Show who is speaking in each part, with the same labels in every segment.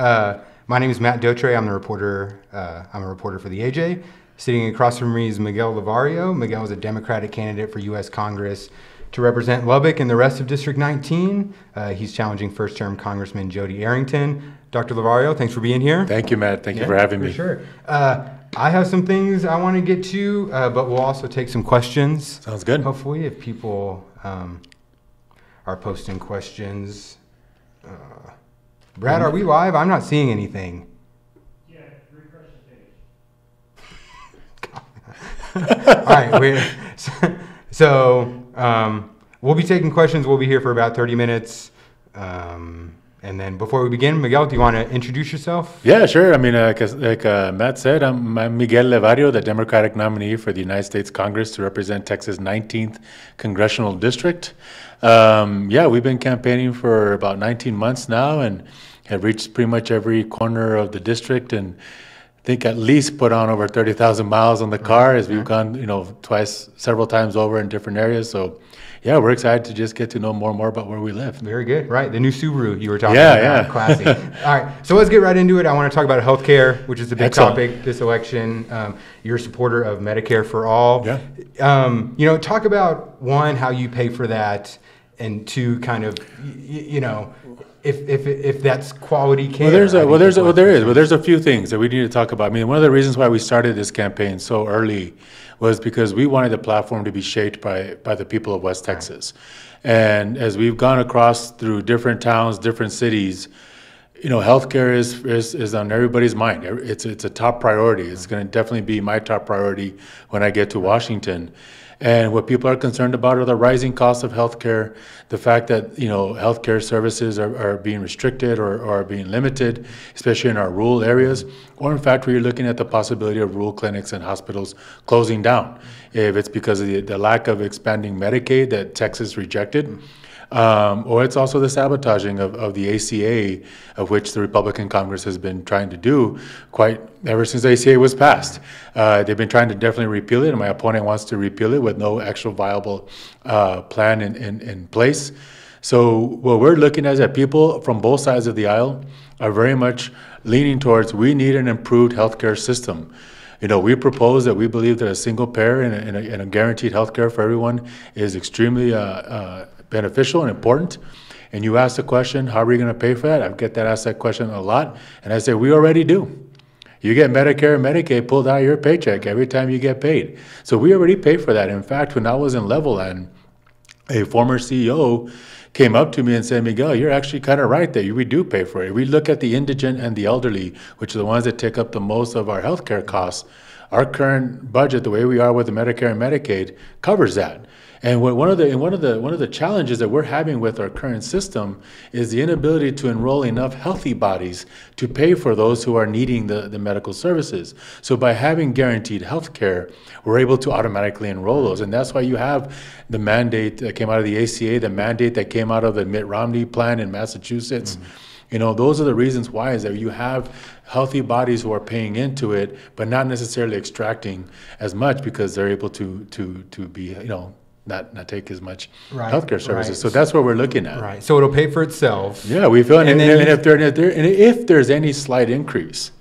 Speaker 1: My name is Matt Dotray. I'm a reporter for the AJ. Sitting across from me is Miguel Levario. Miguel is a Democratic candidate for U.S. Congress to represent Lubbock and the rest of District 19. He's challenging first-term Congressman Jody Arrington. Dr. Levario, thanks for being here.
Speaker 2: Thank you, Matt. Thank you for having me.
Speaker 1: Sure. I have some things I want to get to, but we'll also take some questions.
Speaker 2: Sounds good.
Speaker 1: Hopefully, if people are posting questions. Brad, are we live? I'm not seeing anything.
Speaker 3: Yeah, refresh the page.
Speaker 1: All right. We'll be taking questions. We'll be here for about 30 minutes. And then before we begin, Miguel, do you want to introduce yourself?
Speaker 2: Yeah, sure. I mean, like Matt said, I'm Miguel Levario, the Democratic nominee for the United States Congress to represent Texas' 19th Congressional District. We've been campaigning for about 19 months now and have reached pretty much every corner of the district, and I think at least put on over 30,000 miles on the car as we've gone, several times over in different areas. So yeah, we're excited to just get to know more and more about where we live.
Speaker 1: Very good. Right. The new Subaru you were talking about.
Speaker 2: Yeah.
Speaker 1: Classy. All right. So let's get right into it. I want to talk about healthcare, which is a big topic this election. You're a supporter of Medicare for all.
Speaker 2: Yeah.
Speaker 1: Talk about, one, how you pay for that, and two, kind of, if that's quality care.
Speaker 2: There's a few things that we need to talk about. I mean, one of the reasons why we started this campaign so early was because we wanted the platform to be shaped by the people of West Texas. And as we've gone across through different towns, different cities, healthcare is on everybody's mind. It's a top priority. It's going to definitely be my top priority when I get to Washington. And what people are concerned about are the rising costs of healthcare, the fact that healthcare services are being restricted or are being limited, especially in our rural areas, or in fact, we're looking at the possibility of rural clinics and hospitals closing down, if it's because of the lack of expanding Medicaid that Texas rejected. Or it's also the sabotaging of the ACA, of which the Republican Congress has been trying to do ever since the ACA was passed. They've been trying to definitely repeal it, and my opponent wants to repeal it with no actual viable plan in place. So what we're looking at is that people from both sides of the aisle are very much leaning towards, we need an improved healthcare system. We propose that we believe that a single payer and a guaranteed healthcare for everyone is extremely beneficial and important. And you ask the question, how are we going to pay for that? I get asked that question a lot, and I say, we already do. You get Medicare and Medicaid pulled out of your paycheck every time you get paid. So we already pay for that. In fact, when I was in Levelland, a former CEO came up to me and said, Miguel, you're actually kind of right that we do pay for it. We look at the indigent and the elderly, which are the ones that take up the most of our healthcare costs. Our current budget, the way we are with the Medicare and Medicaid, covers that. And one of the challenges that we're having with our current system is the inability to enroll enough healthy bodies to pay for those who are needing the medical services. So by having guaranteed health care, we're able to automatically enroll those. And that's why you have the mandate that came out of the ACA, the mandate that came out of the Mitt Romney plan in Massachusetts. Those are the reasons why, is that you have healthy bodies who are paying into it, but not necessarily extracting as much because they're able to be, not take as much healthcare services. Right. So that's what we're looking at.
Speaker 1: Right. So it'll pay for itself.
Speaker 2: Yeah, we feel, and if there's any slight increase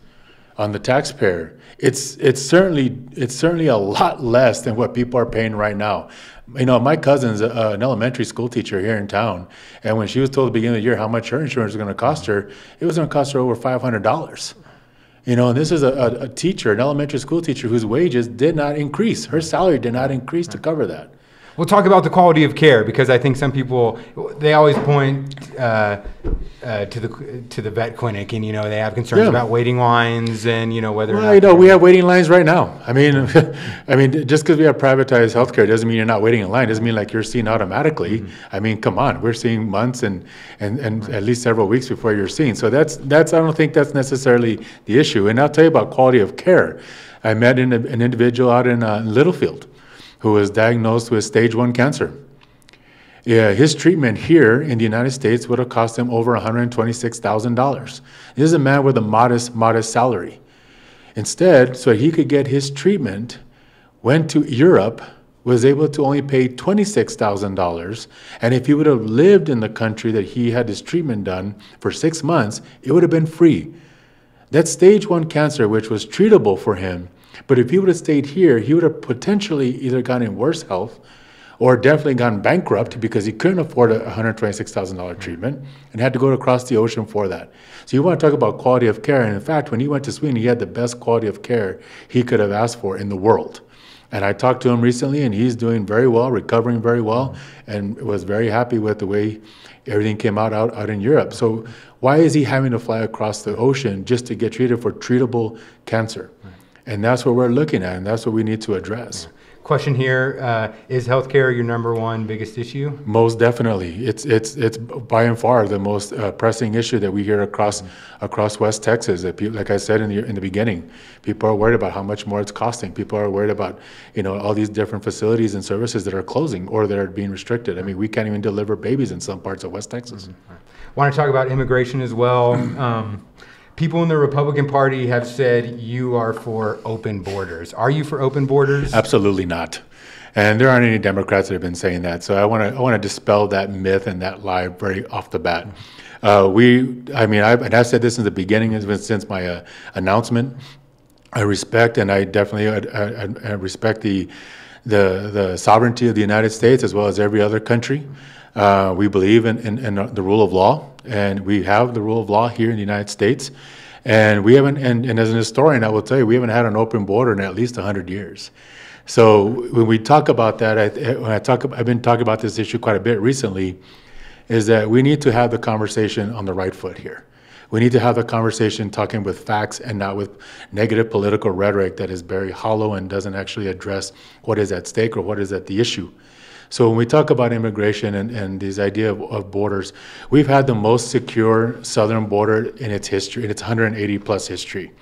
Speaker 2: on the taxpayer, it's certainly a lot less than what people are paying right now. My cousin's an elementary school teacher here in town, and when she was told at the beginning of the year how much her insurance was going to cost her, it was going to cost her over $500. And this is a teacher, an elementary school teacher, whose wages did not increase. Her salary did not increase to cover that.
Speaker 1: We'll talk about the quality of care, because I think some people, they always point to the vet clinic, and they have concerns about waiting lines and whether.
Speaker 2: Well, we have waiting lines right now. I mean, just because we have privatized healthcare doesn't mean you're not waiting in line. Doesn't mean like you're seen automatically. I mean, come on, we're seeing months and at least several weeks before you're seen. So that's I don't think that's necessarily the issue. And I'll tell you about quality of care. I met an individual out in Littlefield who was diagnosed with stage 1 cancer. Yeah, his treatment here in the United States would have cost him over $126,000. This is a man with a modest salary. Instead, so he could get his treatment, went to Europe, was able to only pay $26,000. And if he would have lived in the country that he had his treatment done for 6 months, it would have been free. That's stage 1 cancer, which was treatable for him. But if he would have stayed here, he would have potentially either gotten in worse health or definitely gone bankrupt because he couldn't afford a $126,000 treatment and had to go across the ocean for that. So you want to talk about quality of care. And in fact, when he went to Sweden, he had the best quality of care he could have asked for in the world. And I talked to him recently, and he's doing very well, recovering very well, and was very happy with the way everything came out in Europe. So why is he having to fly across the ocean just to get treated for treatable cancer? And that's what we're looking at, and that's what we need to address.
Speaker 1: Question here, is healthcare your #1 biggest issue?
Speaker 2: Most definitely. It's by and far the most pressing issue that we hear across West Texas. That people, like I said in the beginning, people are worried about how much more it's costing. People are worried about, all these different facilities and services that are closing or that are being restricted. I mean, we can't even deliver babies in some parts of West Texas.
Speaker 1: I want to talk about immigration as well. People in the Republican Party have said you are for open borders. Are you for open borders?
Speaker 2: Absolutely not. And there aren't any Democrats that have been saying that. So I want to dispel that myth and that lie very off the bat. I've said this in the beginning, since my announcement. I respect, and I definitely I respect the sovereignty of the United States as well as every other country. We believe in the rule of law, and we have the rule of law here in the United States. And we haven't, and as an historian, I will tell you, we haven't had an open border in at least 100 years. So when we talk about that, I've been talking about this issue quite a bit recently, is that we need to have the conversation on the right foot here. We need to have the conversation talking with facts and not with negative political rhetoric that is very hollow and doesn't actually address what is at stake or what is at the issue. So when we talk about immigration and this idea of borders, we've had the most secure southern border in its history, in its 180 plus history.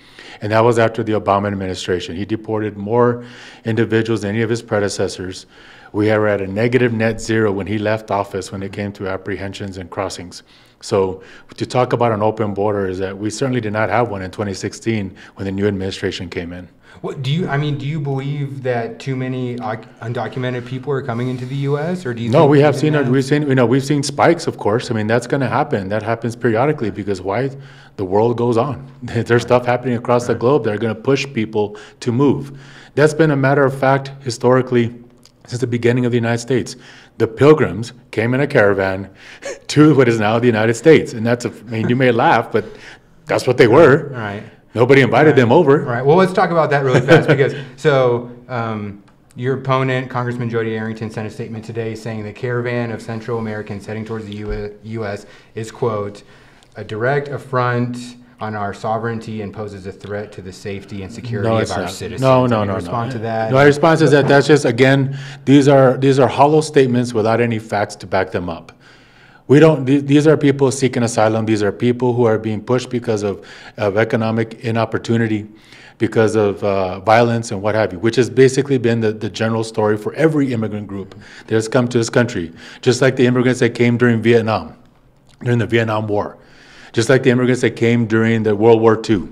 Speaker 2: And that was after the Obama administration. He deported more individuals than any of his predecessors. We were at a negative net zero when he left office when it came to apprehensions and crossings. So to talk about an open border is that we certainly did not have one in 2016 when the new administration came in.
Speaker 1: What do you believe that too many undocumented people are coming into the U.S. or do you?
Speaker 2: No, we have seen it. We've seen spikes, of course. I mean, that's going to happen. That happens periodically because why? The world goes on. There's stuff happening across the globe that are going to push people to move. That's been a matter of fact historically since the beginning of the United States. The Pilgrims came in a caravan to what is now the United States, and you may laugh, but that's what they were.
Speaker 1: All right.
Speaker 2: Nobody invited them over.
Speaker 1: Right. Well, let's talk about that really fast because your opponent, Congressman Jody Arrington, sent a statement today saying the caravan of Central Americans heading towards the U.S. is, quote, a direct affront on our sovereignty and poses a threat to the safety and security of our citizens.
Speaker 2: No.
Speaker 1: Respond to that.
Speaker 2: No, my response is that's just, again, these are hollow statements without any facts to back them up. These are people seeking asylum. These are people who are being pushed because of economic inopportunity, because of violence and what have you, which has basically been the general story for every immigrant group that has come to this country, just like the immigrants that came during the Vietnam War, just like the immigrants that came during the World War II,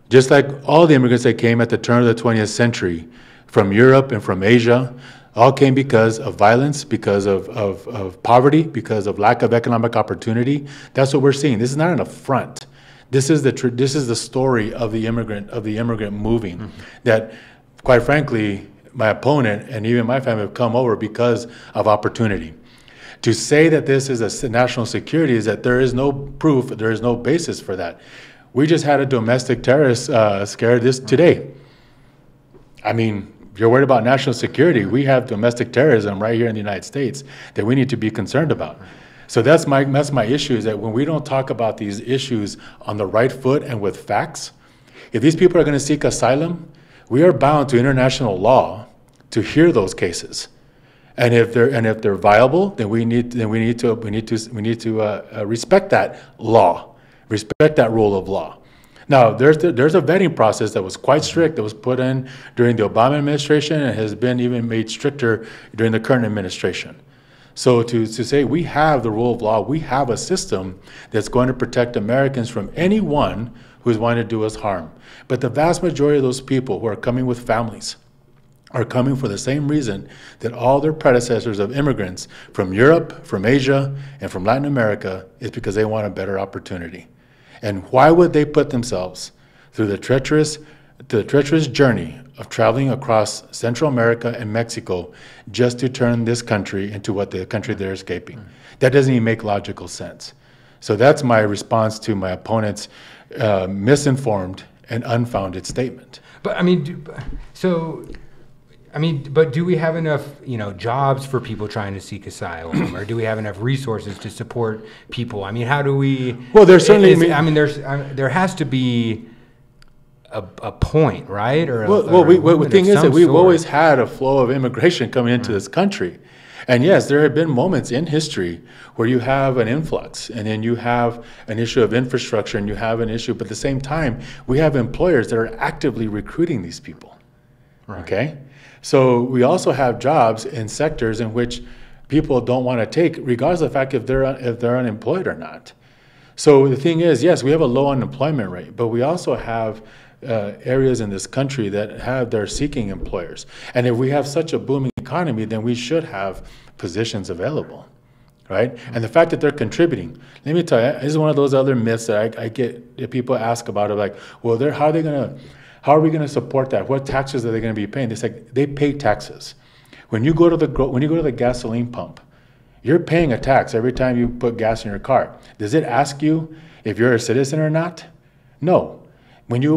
Speaker 2: just like all the immigrants that came at the turn of the 20th century from Europe and from Asia. All came because of violence, because of poverty, because of lack of economic opportunity. That's what we're seeing. This is not an affront. This is the story of the immigrant moving. Mm-hmm. That, quite frankly, my opponent and even my family have come over because of opportunity. To say that this is a national security is that there is no proof, there is no basis for that. We just had a domestic terrorist scare this today. I mean, if you're worried about national security, we have domestic terrorism right here in the United States that we need to be concerned about. So that's my issue, is that when we don't talk about these issues on the right foot and with facts, if these people are going to seek asylum, we are bound to international law to hear those cases. And if they're viable, then we need to respect that law, respect that rule of law. Now, there's a vetting process that was quite strict that was put in during the Obama administration and has been even made stricter during the current administration. So to say we have the rule of law, we have a system that's going to protect Americans from anyone who's wanting to do us harm. But the vast majority of those people who are coming with families, are coming for the same reason that all their predecessors of immigrants from Europe, from Asia, and from Latin America is because they want a better opportunity. And why would they put themselves through the treacherous journey of traveling across Central America and Mexico just to turn this country into what the country they're escaping? That doesn't even make logical sense. So that's my response to my opponent's misinformed and unfounded statement.
Speaker 1: But I mean, but do we have enough, jobs for people trying to seek asylum, or do we have enough resources to support people? I mean, how do we?
Speaker 2: Well, there's certainly.
Speaker 1: There has to be a point, right? Or
Speaker 2: the thing is that we've always had a flow of immigration coming into this country, and yes, there have been moments in history where you have an influx, and then you have an issue of infrastructure, and you have an issue. But at the same time, we have employers that are actively recruiting these people. Right. Okay. So we also have jobs in sectors in which people don't want to take, regardless of the fact if they're unemployed or not. So the thing is, yes, we have a low unemployment rate, but we also have areas in this country that they're seeking employers. And if we have such a booming economy, then we should have positions available, right? And the fact that they're contributing, let me tell you, this is one of those other myths that I get that people ask about. It like, well, how are we going to support that? What taxes are they going to be paying? It's like they pay taxes. When you go to the gasoline pump, you're paying a tax every time you put gas in your car. Does it ask you if you're a citizen or not? No. When you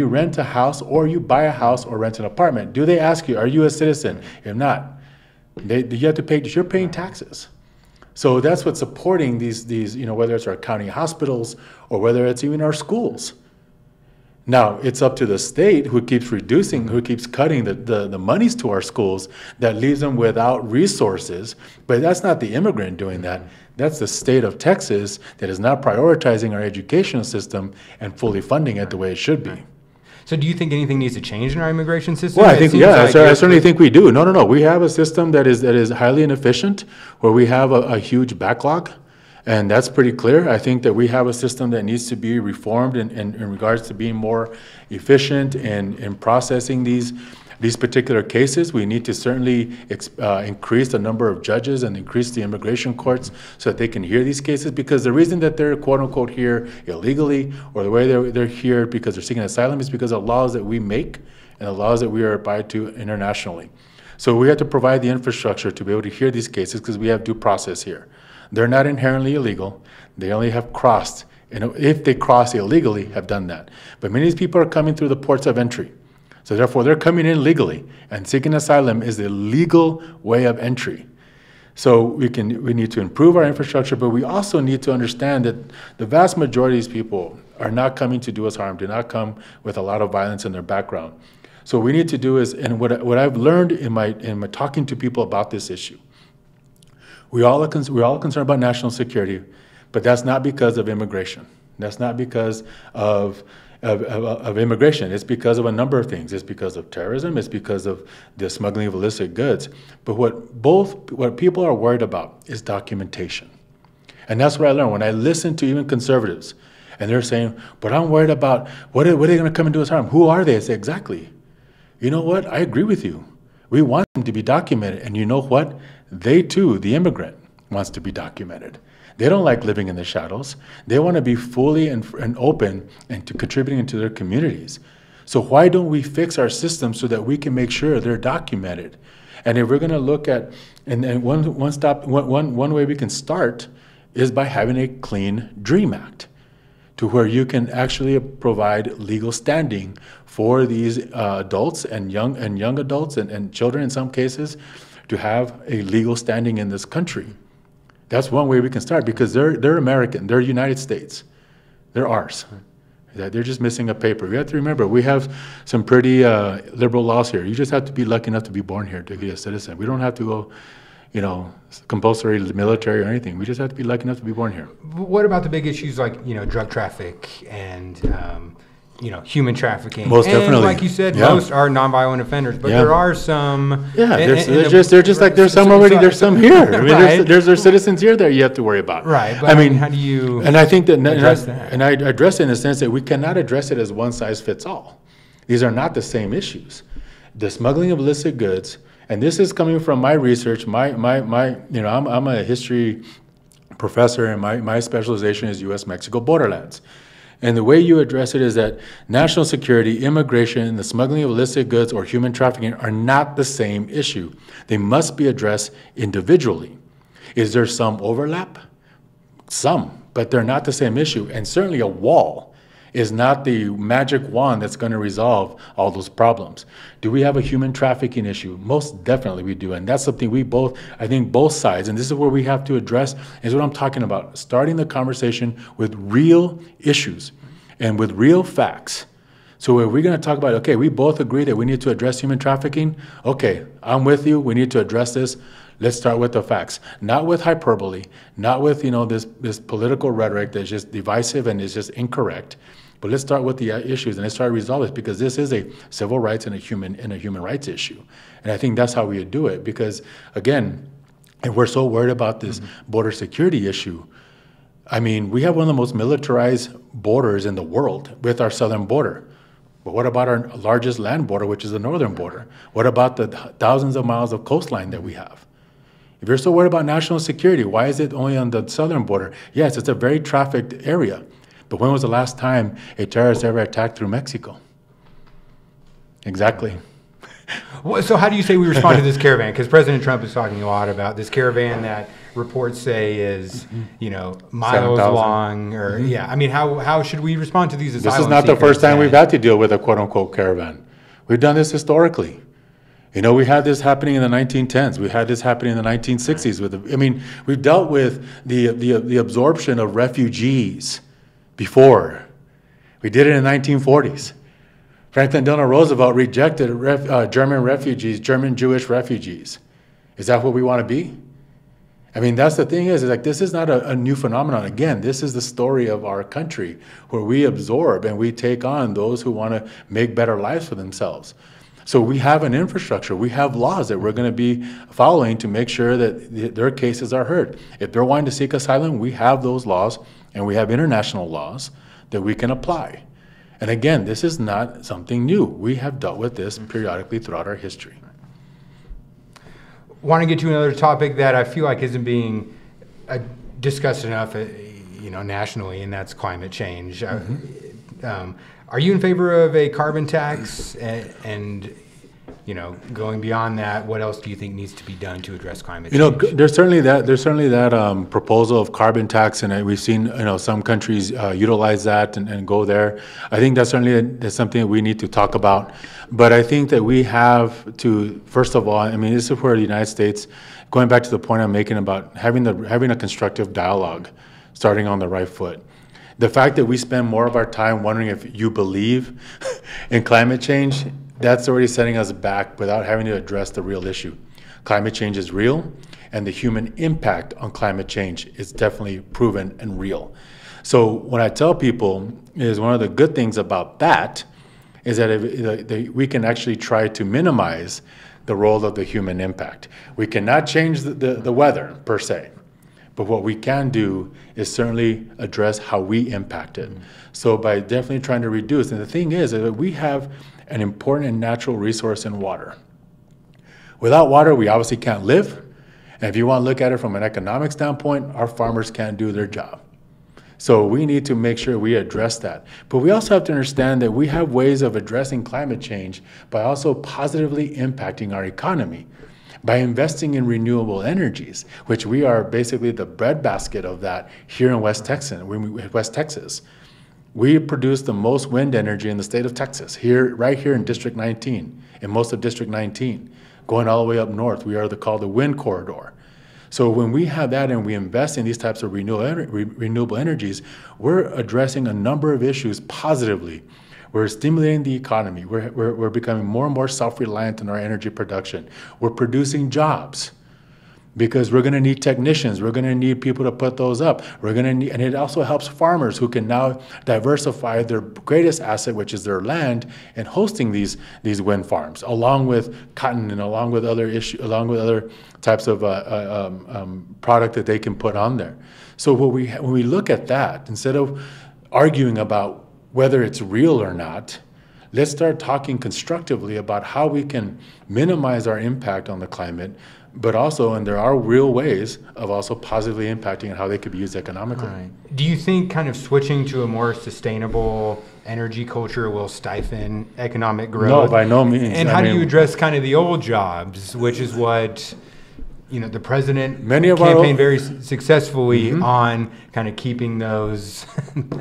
Speaker 2: rent a house, or you buy a house or rent an apartment, do they ask you, are you a citizen? If not, you have to pay. You're paying taxes. So that's what's supporting these whether it's our county hospitals or whether it's even our schools. Now, it's up to the state who keeps cutting the monies to our schools, that leaves them without resources. But that's not the immigrant doing that. That's the state of Texas that is not prioritizing our educational system and fully funding it the way it should be.
Speaker 1: So do you think anything needs to change in our immigration system?
Speaker 2: Well, I certainly think we do. No. We have a system that is highly inefficient, where we have a huge backlog. And that's pretty clear. I think that we have a system that needs to be reformed in regards to being more efficient in processing these particular cases. We need to certainly increase the number of judges and increase the immigration courts so that they can hear these cases, because the reason that they're quote unquote here illegally, or the way they're here because they're seeking asylum, is because of laws that we make and the laws that we are abide to internationally. So we have to provide the infrastructure to be able to hear these cases, because we have due process here. They're not inherently illegal. They only have crossed, and if they cross illegally, have done that. But many of these people are coming through the ports of entry. So therefore, they're coming in legally, and seeking asylum is the legal way of entry. So we need to improve our infrastructure, but we also need to understand that the vast majority of these people are not coming to do us harm, do not come with a lot of violence in their background. So what we need to do is, and what I've learned in my talking to people about this issue, we're all concerned about national security, but that's not because of immigration. That's not because of immigration. It's because of a number of things. It's because of terrorism. It's because of the smuggling of illicit goods. But what people are worried about is documentation. And that's what I learned when I listen to even conservatives, and they're saying, but I'm worried about what are they going to come and do us harm? Who are they? I say, exactly. You know what? I agree with you. We want them to be documented. And you know what? They too, the immigrant, wants to be documented. They don't like living in the shadows. They want to be fully and open and to contributing to their communities. So why don't we fix our system so that we can make sure they're documented? And if we're going to look at, and one way we can start is by having a clean DREAM Act, to where you can actually provide legal standing for these adults and young adults and children in some cases, to have a legal standing in this country. That's one way we can start, because they're American, they're United States, they're ours. They're just missing a paper. We have to remember, we have some pretty liberal laws here. You just have to be lucky enough to be born here to be a citizen. We don't have to go, compulsory military or anything. We just have to be lucky enough to be born here.
Speaker 1: What about the big issues like, drug traffic and, human trafficking?
Speaker 2: Most definitely.
Speaker 1: And like you said, most are nonviolent offenders, but there are some.
Speaker 2: Yeah, there's some already, there's some here. I mean, right. there's citizens here that you have to worry about.
Speaker 1: Right, but I mean, how do you
Speaker 2: and I think that
Speaker 1: address that?
Speaker 2: And I address it in the sense that we cannot address it as one size fits all. These are not the same issues. the smuggling of illicit goods, and this is coming from my research, I'm a history professor, and my specialization is U.S.-Mexico borderlands. And the way you address it is that national security, immigration, the smuggling of illicit goods, or human trafficking are not the same issue. They must be addressed individually. Is there some overlap? Some, but they're not the same issue. And certainly a wall is not the magic wand that's going to resolve all those problems. Do we have a human trafficking issue? Most definitely we do. And that's something I think both sides, and this is where we have to address, is what I'm talking about, starting the conversation with real issues and with real facts. So if we're going to talk about, okay, we both agree that we need to address human trafficking. Okay, I'm with you. We need to address this. Let's start with the facts, not with hyperbole, not with this political rhetoric that's just divisive and is just incorrect. But let's start with the issues and let's try to resolve this, because this is a civil rights and a human rights issue. And I think that's how we would do it, because again, if we're so worried about this border security issue, I mean, we have one of the most militarized borders in the world with our southern border. But what about our largest land border, which is the northern border? What about the thousands of miles of coastline that we have? If you're so worried about national security, why is it only on the southern border? Yes, it's a very trafficked area. But when was the last time a terrorist ever attacked through Mexico? Exactly.
Speaker 1: Well, so how do you say we respond to this caravan? Because President Trump is talking a lot about this caravan that reports say is, miles
Speaker 2: 7,000.
Speaker 1: long, or I mean, how should we respond to these asylum
Speaker 2: This is not the
Speaker 1: seekers
Speaker 2: first time
Speaker 1: that-
Speaker 2: we've had to deal with a quote-unquote caravan. We've done this historically. We had this happening in the 1910s. We had this happening in the 1960s. We've dealt with the absorption of refugees before. We did it in the 1940s. Franklin Delano Roosevelt rejected German refugees, German Jewish refugees. Is that what we want to be? I mean, that's the thing is like, this is not a new phenomenon. Again, this is the story of our country, where we absorb and we take on those who want to make better lives for themselves. So we have an infrastructure, we have laws that we're going to be following to make sure that their cases are heard. If they're wanting to seek asylum, we have those laws, and we have international laws that we can apply. And again, this is not something new. We have dealt with this periodically throughout our history.
Speaker 1: Want to get to another topic that I feel like isn't being discussed enough, nationally, and that's climate change. Are you in favor of a carbon tax? And going beyond that, what else do you think needs to be done to address climate change?
Speaker 2: There's certainly that proposal of carbon tax, and we've seen some countries utilize that and go there. I think that's that's something that we need to talk about. But I think that we have to, first of all, this is where the United States, going back to the point I'm making about having a constructive dialogue, starting on the right foot. The fact that we spend more of our time wondering if you believe in climate change, that's already setting us back without having to address the real issue. Climate change is real, and the human impact on climate change is definitely proven and real. So what I tell people is one of the good things about that is that we can actually try to minimize the role of the human impact. We cannot change the weather per se. But what we can do is certainly address how we impact it. So by definitely trying to reduce, and the thing is that we have an important and natural resource in water. Without water, we obviously can't live. And if you want to look at it from an economic standpoint, our farmers can't do their job. So we need to make sure we address that. But we also have to understand that we have ways of addressing climate change by also positively impacting our economy. By investing in renewable energies, which we are basically the breadbasket of that here in West Texas. We produce the most wind energy in the state of Texas, right here in District 19, in most of District 19, going all the way up north. We are called the wind corridor. So when we have that and we invest in these types of renewable energies, we're addressing a number of issues positively. We're stimulating the economy. We're becoming more and more self-reliant in our energy production. We're producing jobs because we're going to need technicians. We're going to need people to put those up. And it also helps farmers who can now diversify their greatest asset, which is their land, and hosting these wind farms, along with cotton and along with other types of product that they can put on there. So when we look at that, instead of arguing about whether it's real or not, let's start talking constructively about how we can minimize our impact on the climate, but also, and there are real ways of also positively impacting and how they could be used economically.
Speaker 1: Right. Do you think kind of switching to a more sustainable energy culture will stifle economic growth?
Speaker 2: No, by no means.
Speaker 1: And how do you address kind of the old jobs, which is what, you know, the president campaigned very successfully on kind of keeping those.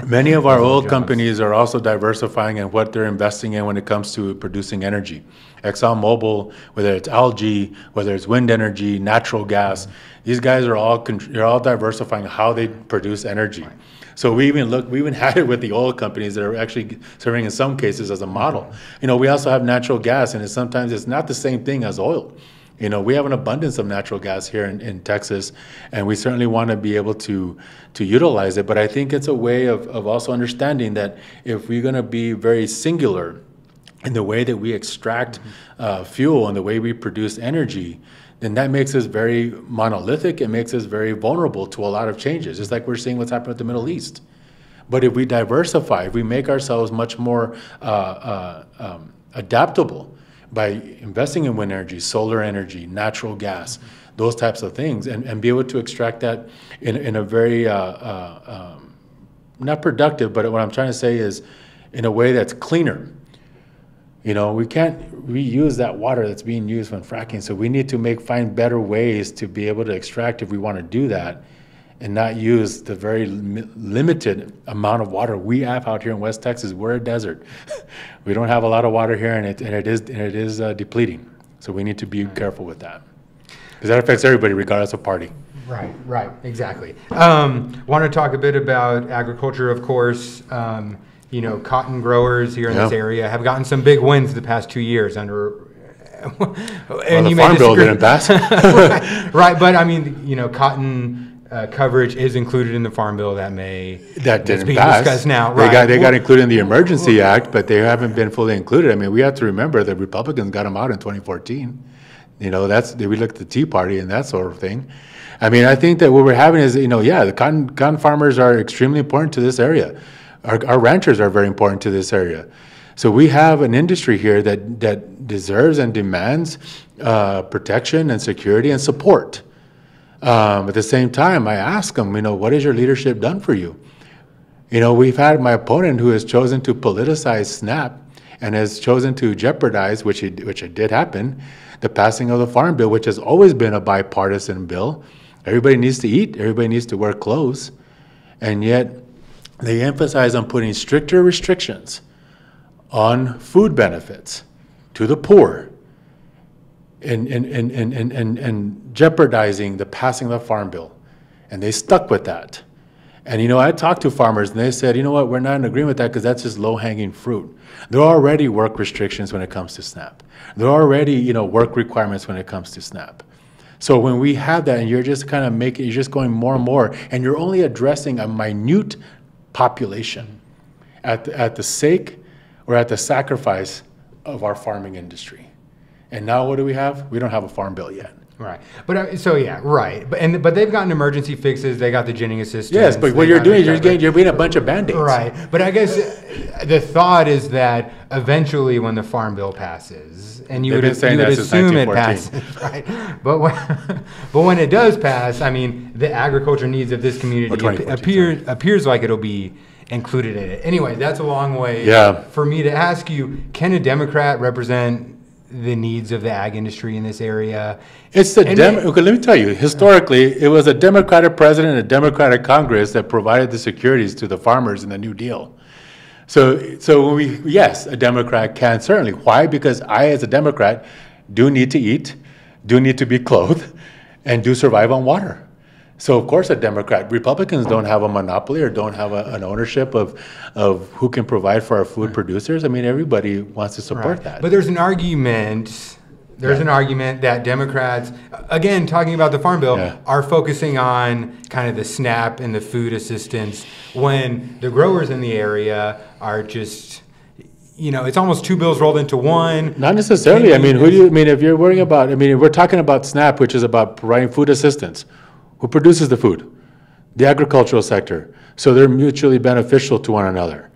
Speaker 2: Many of our oil companies are also diversifying in what they're investing in when it comes to producing energy. ExxonMobil, whether it's algae, whether it's wind energy, natural gas, these guys are they're all diversifying how they produce energy. Right. So we even had it with the oil companies that are actually serving in some cases as a model. You know, we also have natural gas, and sometimes it's not the same thing as oil. You know, we have an abundance of natural gas here in Texas, and we certainly want to be able to utilize it. But I think it's a way of also understanding that if we're going to be very singular in the way that we extract fuel and the way we produce energy, then that makes us very monolithic. It makes us very vulnerable to a lot of changes, just like we're seeing what's happening with the Middle East. But if we diversify, if we make ourselves much more adaptable by investing in wind energy, solar energy, natural gas, those types of things, and be able to extract that in a very, not productive, but what I'm trying to say is in a way that's cleaner. You know, we can't reuse that water that's being used when fracking, so we need to find better ways to be able to extract if we want to do that, and not use the very limited amount of water we have out here in West Texas. We're a desert. We don't have a lot of water here, and it is depleting. So we need to be careful with that, because that affects everybody regardless of party.
Speaker 1: Right, exactly. Want to talk a bit about agriculture, of course. You know, cotton growers here in this area have gotten some big wins the past 2 years under.
Speaker 2: And the Farm Bill didn't pass.
Speaker 1: right, but I mean, you know, cotton coverage is included in the Farm Bill that didn't pass. Discussed now.
Speaker 2: They got included in the Emergency Act, but they haven't been fully included. I mean, we have to remember that Republicans got them out in 2014. You know, we look at the Tea Party and that sort of thing. I mean, I think that what we're having is, you know, the cotton farmers are extremely important to this area. Our ranchers are very important to this area. So we have an industry here that deserves and demands protection and security and support. At the same time, I ask them, you know, what has your leadership done for you? You know, we've had my opponent who has chosen to politicize SNAP and has chosen to jeopardize, which it did happen, the passing of the Farm Bill, which has always been a bipartisan bill. Everybody needs to eat. Everybody needs to wear clothes. And yet they emphasize on putting stricter restrictions on food benefits to the poor and jeopardizing the passing of the Farm Bill. And they stuck with that. And, you know, I talked to farmers and they said, you know what, we're not in agreement with that because that's just low-hanging fruit. There are already work restrictions when it comes to SNAP. There are already, you know, work requirements when it comes to SNAP. So when we have that and you're just kind of you're just going more and more, and you're only addressing a minute population at the sake or at the sacrifice of our farming industry. And now what do we have? We don't have a Farm Bill yet.
Speaker 1: Right. But so yeah, right. But they've gotten emergency fixes. They got the ginning assistance.
Speaker 2: Yes, but what you're doing is you're being a bunch of Band-Aids.
Speaker 1: Right. But I guess the thought is that eventually when the Farm Bill passes, and you would assume it passes, right? But when it does pass, I mean, the agriculture needs of this community appears like it'll be included in it. Anyway, that's a long way for me to ask you, can a Democrat represent the needs of the ag industry in this area?
Speaker 2: It's okay, let me tell you, historically, it was a Democratic president and a Democratic Congress that provided the securities to the farmers in the New Deal. So when yes, a Democrat can certainly. Why? Because I, as a Democrat, do need to eat, do need to be clothed, and do survive on water. So of course a Democrat. Republicans don't have a monopoly or don't have an ownership of who can provide for our food producers. I mean, everybody wants to support that.
Speaker 1: But there's an argument. An argument that Democrats, again, talking about the Farm Bill, are focusing on kind of the SNAP and the food assistance when the growers in the area are just, you know, it's almost two bills rolled into one.
Speaker 2: Not necessarily. I mean, if you're worrying about, I mean, we're talking about SNAP, which is about providing food assistance. Who produces the food? The agricultural sector. So they're mutually beneficial to one another.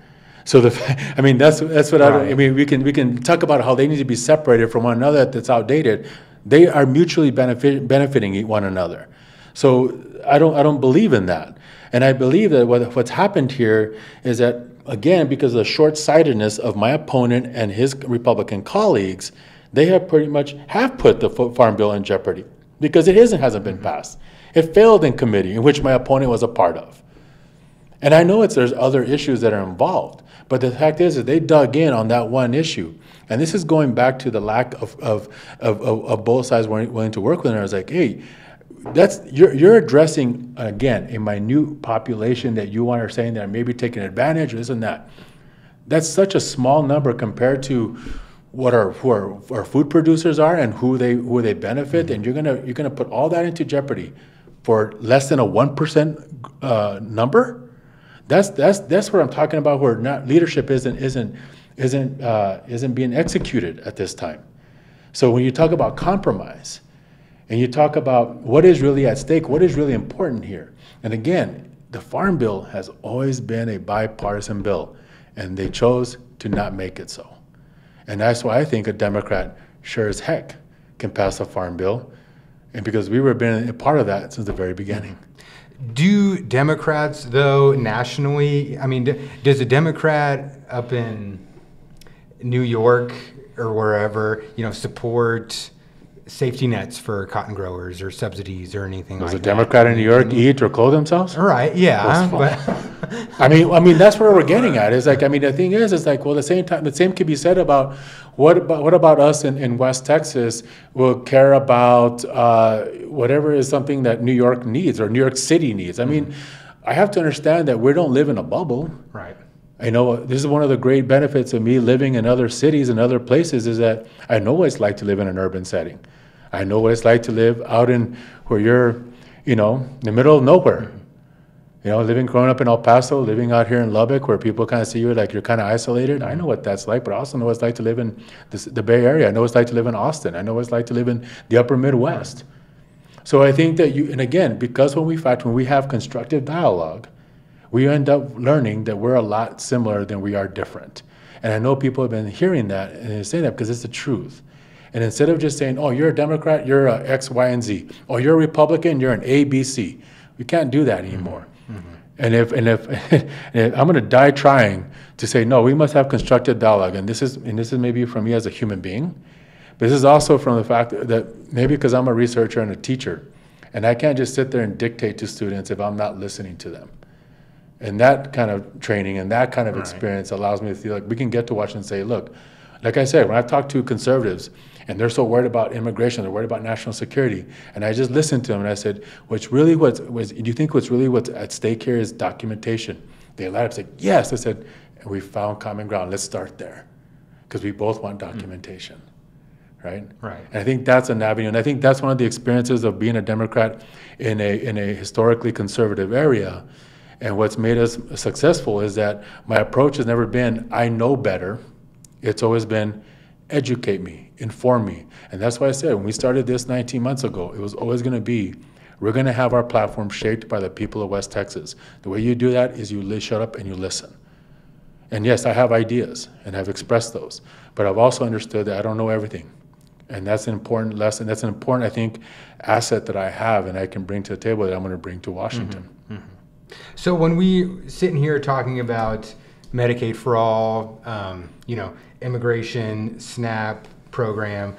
Speaker 2: So I mean, that's what
Speaker 1: Right.
Speaker 2: I mean, we can talk about how they need to be separated from one another. That's outdated. They are mutually benefiting one another. So I don't believe in that. And I believe that what's happened here is that, again, because of the short-sightedness of my opponent and his Republican colleagues, they have pretty much put the Farm Bill in jeopardy because it hasn't been passed. It failed in committee, in which my opponent was a part of. And I know there's other issues that are involved, but the fact is that they dug in on that one issue. And this is going back to the lack of both sides willing to work with it. And I was like, hey, you're addressing, again, a minute population that you are saying that may be taking advantage of this and that. That's such a small number compared to what our food producers are and who they benefit, and you're gonna put all that into jeopardy for less than a 1% number. That's what I'm talking about. Where leadership isn't being executed at this time. So when you talk about compromise, and you talk about what is really at stake, what is really important here, and again, the Farm Bill has always been a bipartisan bill, and they chose to not make it so. And that's why I think a Democrat sure as heck can pass a Farm Bill, and because we were been a part of that since the very beginning.
Speaker 1: Do Democrats, though, nationally, I mean, does a Democrat up in New York or wherever, support safety nets for cotton growers or subsidies or anything like that?
Speaker 2: Does a Democrat in New York eat or clothe themselves?
Speaker 1: All right, yeah. But
Speaker 2: I mean, that's where we're getting at. Is like, I mean, the thing is like, well, the same could be said about what about us in West Texas will care about whatever is something that New York needs or New York City needs. I mean, I have to understand that we don't live in a bubble.
Speaker 1: right.
Speaker 2: I know this is one of the great benefits of me living in other cities and other places is that I know what it's like to live in an urban setting. I know what it's like to live out in where you're, in the middle of nowhere. Growing up in El Paso, living out here in Lubbock, where people kind of see you like you're kind of isolated. I know what that's like, but I also know what it's like to live in the Bay Area. I know what it's like to live in Austin. I know what it's like to live in the upper Midwest. So I think that and again, because when we have constructive dialogue, we end up learning that we're a lot similar than we are different. And I know people have been hearing that and they're saying that because it's the truth. And instead of just saying, oh, you're a Democrat, you're a X, Y, and Z. Oh, you're a Republican, you're an A, B, C. We can't do that anymore. Mm-hmm. And if I'm going to die trying to say, no, we must have constructive dialogue. And this is maybe from me as a human being, but this is also from the fact that maybe because I'm a researcher and a teacher, and I can't just sit there and dictate to students if I'm not listening to them. And that kind of training and that kind of experience allows me to feel like we can get to watch and say, look, like I said, when I've talked to conservatives and they're so worried about immigration, they're worried about national security, and I just listened to them and I said, do you think what's at stake here is documentation? They lied up and said, yes. I said, and we found common ground. Let's start there because we both want documentation. Right?
Speaker 1: Right.
Speaker 2: And I think that's an avenue, and I think that's one of the experiences of being a Democrat in a historically conservative area. And what's made us successful is that my approach has never been, I know better. It's always been, educate me, inform me. And that's why I said, when we started this 19 months ago, it was always going to be, we're going to have our platform shaped by the people of West Texas. The way you do that is you shut up and you listen. And yes, I have ideas, and I've expressed those. But I've also understood that I don't know everything. And that's an important lesson. That's an important, I think, asset that I have and I can bring to the table that I'm going to bring to Washington.
Speaker 1: Mm-hmm. Mm-hmm. So when we sit in here talking about Medicaid for all, immigration, SNAP program,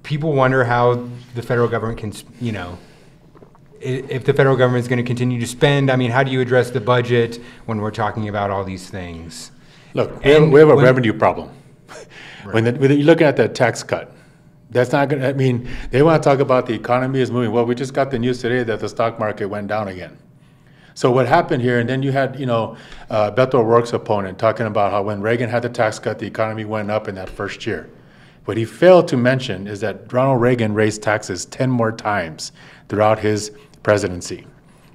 Speaker 1: people wonder how the federal government can, if the federal government is going to continue to spend. I mean, how do you address the budget when we're talking about all these things?
Speaker 2: Look, we have a revenue problem. Right. When you're looking at that tax cut, that's not going to, I mean, they want to talk about the economy is moving. Well, we just got the news today that the stock market went down again. So what happened here, and then you had, Beto O'Rourke's opponent talking about how when Reagan had the tax cut, the economy went up in that first year. What he failed to mention is that Ronald Reagan raised taxes 10 more times throughout his presidency.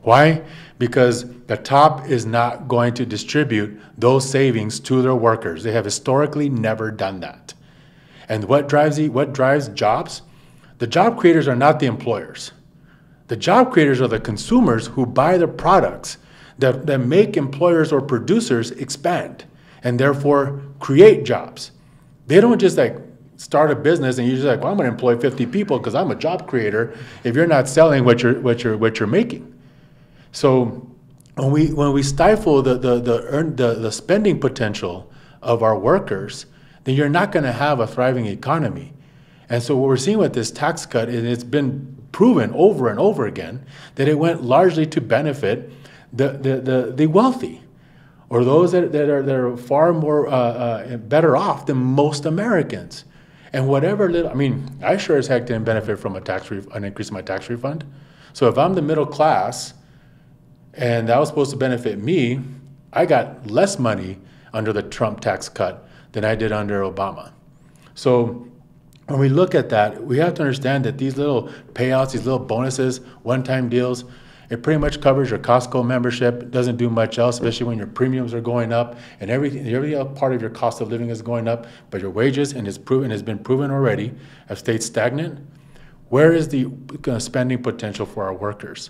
Speaker 2: Why? Because the top is not going to distribute those savings to their workers. They have historically never done that. And what drives jobs? The job creators are not the employers. The job creators are the consumers who buy the products that make employers or producers expand. and therefore create jobs. They don't just like start a business and you're just like, well, I'm going to employ 50 people because I'm a job creator if you're not selling what you're making. So when we stifle the spending potential of our workers, then you're not going to have a thriving economy. And so what we're seeing with this tax cut, and it's been proven over and over again, that it went largely to benefit the wealthy, or those that are far more better off than most Americans. And whatever little, I mean, I sure as heck didn't benefit from an increase in my tax refund. So if I'm the middle class and that was supposed to benefit me, I got less money under the Trump tax cut than I did under Obama. So when we look at that, we have to understand that these little payouts, these little bonuses, one-time deals, it pretty much covers your Costco membership. It doesn't do much else, especially when your premiums are going up and every other part of your cost of living is going up, but your wages, and has been proven already, have stayed stagnant. Where is the spending potential for our workers?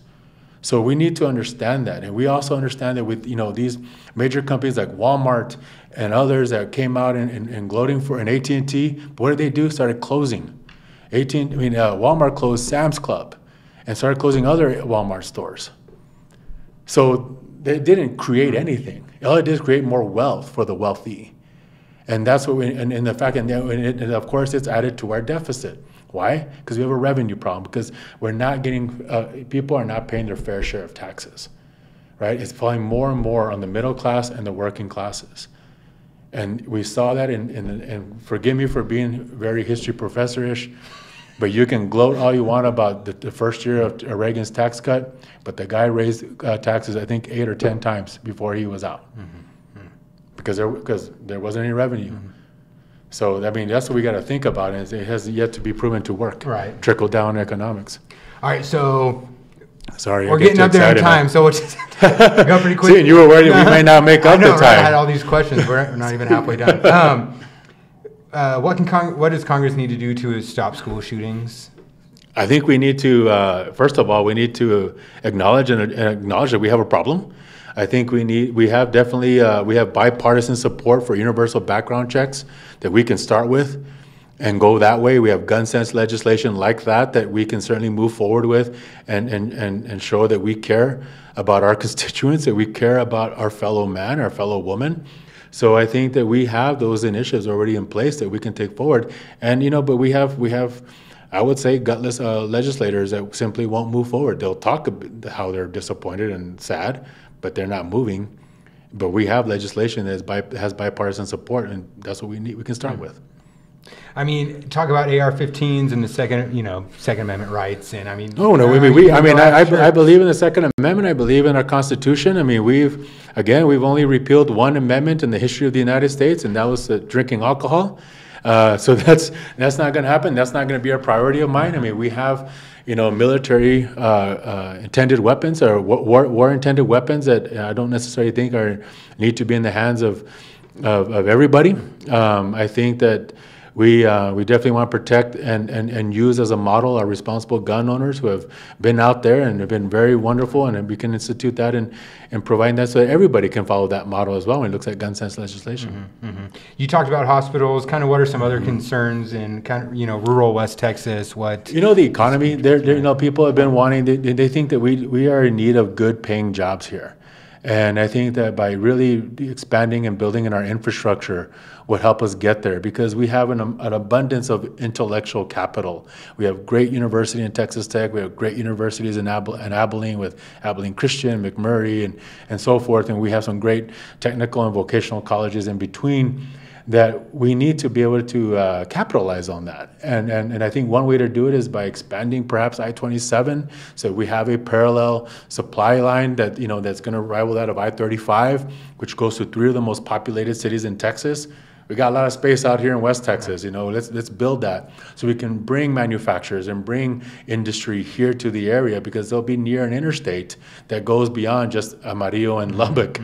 Speaker 2: So we need to understand that. And we also understand that with these major companies like Walmart and others that came out and gloating for an AT&T, but what did they do? Started closing. Walmart closed Sam's Club and started closing other Walmart stores. So they didn't create anything. All it did is create more wealth for the wealthy. And that's what and the fact, and of course it's added to our deficit. Why? Because we have a revenue problem, because we're not getting, people are not paying their fair share of taxes, right? It's falling more and more on the middle class and the working classes. And we saw that and forgive me for being very history professor-ish, but you can gloat all you want about the first year of Reagan's tax cut, but the guy raised taxes, I think, 8 or 10 times before he was out, because there wasn't any revenue. So, I mean, that's what we got to think about, is it has yet to be proven to work.
Speaker 1: Right.
Speaker 2: Trickle-down economics.
Speaker 1: All right, so
Speaker 2: sorry,
Speaker 1: we're getting up there in time, so we'll just go pretty quick.
Speaker 2: See, and you were worried we may not make up the time.
Speaker 1: I had all these questions. We're not even halfway done. What does Congress need to do to stop school shootings?
Speaker 2: I think we need to, first of all, we need to acknowledge that we have a problem. I think we have bipartisan support for universal background checks that we can start with and go that way. We have gun sense legislation like that we can certainly move forward with and show that we care about our constituents, that we care about our fellow man, our fellow woman. So I think that we have those initiatives already in place that we can take forward. And, but we have, I would say, gutless legislators that simply won't move forward. They'll talk about how they're disappointed and sad, but they're not moving. But we have legislation that has bipartisan support, and that's what we need. We can start with.
Speaker 1: I mean, talk about AR-15s and the Second Amendment rights, and I mean.
Speaker 2: Oh no, I believe in the Second Amendment. I believe in our Constitution. I mean, we've only repealed one amendment in the history of the United States, and that was drinking alcohol. So that's not going to happen. That's not going to be a priority of mine. I mean, we have, military intended weapons or war intended weapons that I don't necessarily think need to be in the hands of everybody. I think that we definitely want to protect and use as a model our responsible gun owners who have been out there and have been very wonderful, and we can institute that and provide that so that everybody can follow that model as well when it looks at gun sense legislation.
Speaker 1: You talked about hospitals. Kind of what are some other concerns in kind of rural West Texas? What
Speaker 2: the economy? People have been wanting. They think that we are in need of good paying jobs here. And I think that by really expanding and building in our infrastructure would help us get there, because we have an abundance of intellectual capital. We have great university in Texas Tech. We have great universities in Abilene with Abilene Christian, McMurray, and so forth. And we have some great technical and vocational colleges in between that we need to be able to capitalize on that. And I think one way to do it is by expanding perhaps I-27, so we have a parallel supply line that that's going to rival that of I-35, which goes to 3 of the most populated cities in Texas. We got a lot of space out here in West Texas. Let's build that so we can bring manufacturers and bring industry here to the area, because they'll be near an interstate that goes beyond just Amarillo and Lubbock.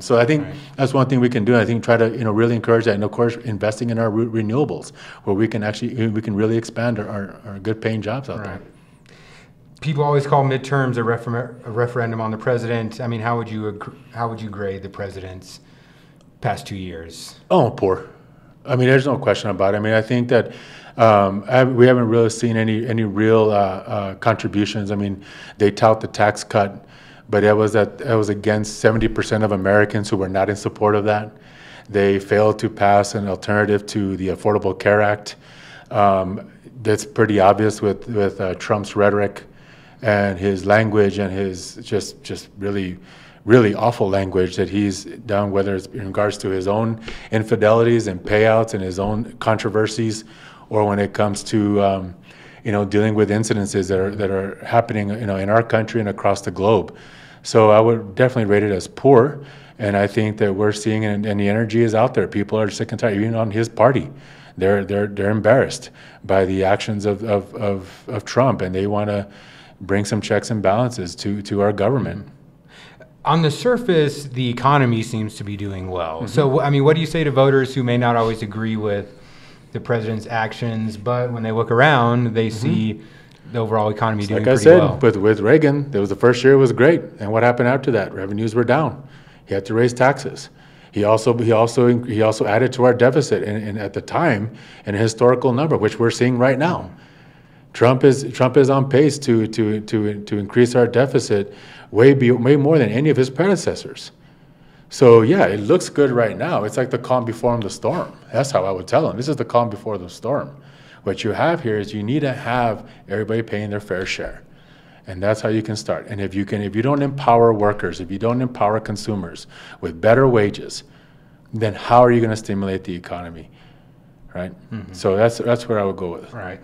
Speaker 2: So I think that's one thing we can do. I think try to really encourage that, and of course investing in our renewables, where we can really expand our good paying jobs out there.
Speaker 1: People always call midterms a referendum on the president. I mean, how would you grade the president's past 2 years?
Speaker 2: Oh, poor. I mean, there's no question about it. I mean, I think that we haven't really seen any real contributions. I mean, they tout the tax cut, but it was against 70% of Americans who were not in support of that. They failed to pass an alternative to the Affordable Care Act. That's pretty obvious with Trump's rhetoric and his language and his just really awful language that he's done, whether it's in regards to his own infidelities and payouts and his own controversies, or when it comes to dealing with incidences that are happening in our country and across the globe. So I would definitely rate it as poor, and I think that we're seeing it, and the energy is out there. People are sick and tired, even on his party. They're embarrassed by the actions of Trump, and they want to bring some checks and balances to our government.
Speaker 1: On the surface, the economy seems to be doing well. So, I mean, what do you say to voters who may not always agree with the president's actions, but when they look around, they see the overall economy doing pretty well?
Speaker 2: Like I said, with Reagan, that was the first year it was great. And what happened after that? Revenues were down. He had to raise taxes. He also added to our deficit, and at the time, an historical number, which we're seeing right now. Trump is on pace to increase our deficit way more than any of his predecessors. So yeah, it looks good right now. It's like the calm before the storm. That's how I would tell him. This is the calm before the storm. What you have here is you need to have everybody paying their fair share. And that's how you can start. And if you don't empower workers, if you don't empower consumers with better wages, then how are you going to stimulate the economy, right? So that's where I would go with.
Speaker 1: Right.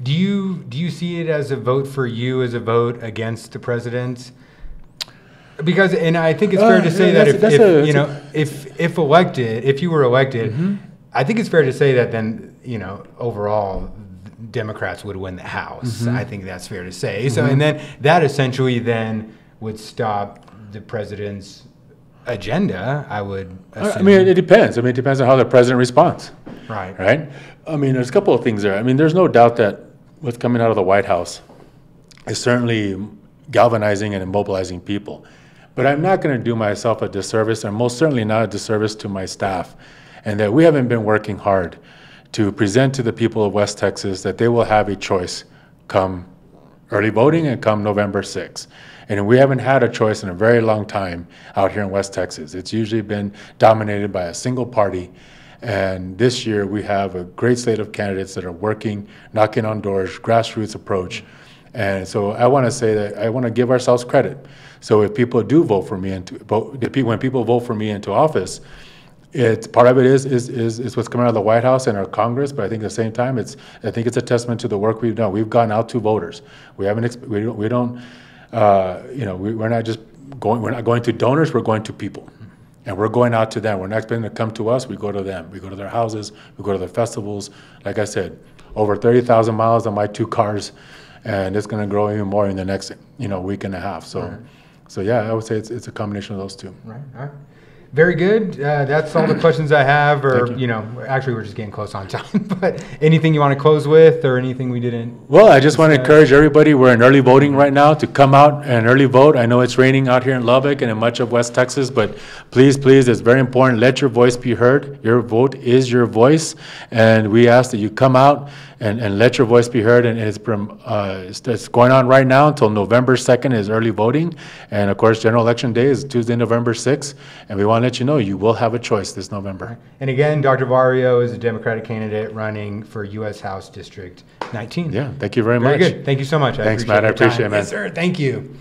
Speaker 1: Do you see it as a vote for you, as a vote against the president? Because, and I think it's fair to say that if you were elected, I think it's fair to say that then, overall, Democrats would win the House. I think that's fair to say. So, and then that essentially then would stop the president's agenda, I would assume.
Speaker 2: I mean, it depends. I mean, it depends on how the president responds.
Speaker 1: Right.
Speaker 2: Right? I mean, there's a couple of things there. I mean, there's no doubt that what's coming out of the White House is certainly galvanizing and immobilizing people. But I'm not going to do myself a disservice, and most certainly not a disservice to my staff, and that we haven't been working hard to present to the people of West Texas that they will have a choice come early voting and come November 6th. And we haven't had a choice in a very long time out here in West Texas. It's usually been dominated by a single party. And this year we have a great slate of candidates that are working, knocking on doors, grassroots approach. And so I want to say that I want to give ourselves credit. So if people do vote for me when people vote for me into office, it's part of it is what's coming out of the White House and our Congress, but I think at the same time I think it's a testament to the work we've done. We've gone out to voters. We're not going to donors. We're going to people, and we're going out to them. We're not expecting them to come to us. We go to them. We go to their houses. We go to their festivals. Like I said, over 30,000 miles on my 2 cars, and it's going to grow even more in the next week and a half. So,
Speaker 1: right.
Speaker 2: So yeah, I would say it's a combination of those two.
Speaker 1: Right. All right. Very good. That's all the questions I have, actually we're just getting close on time, but anything you want to close with or anything we didn't?
Speaker 2: Well, I just want to encourage everybody, we're in early voting right now, to come out and early vote. I know it's raining out here in Lubbock and in much of West Texas, but please, it's very important. Let your voice be heard. Your vote is your voice, and we ask that you come out and let your voice be heard. And it's going on right now until November 2nd is early voting. And of course, General Election Day is Tuesday, November 6th. And we want to let you know you will have a choice this November.
Speaker 1: And again, Dr. Levario is a Democratic candidate running for U.S. House District 19.
Speaker 2: Yeah, thank you very much.
Speaker 1: Very good. Thank you so much.
Speaker 2: Thanks, Matt. I appreciate it, man.
Speaker 1: Yes, sir. Thank you.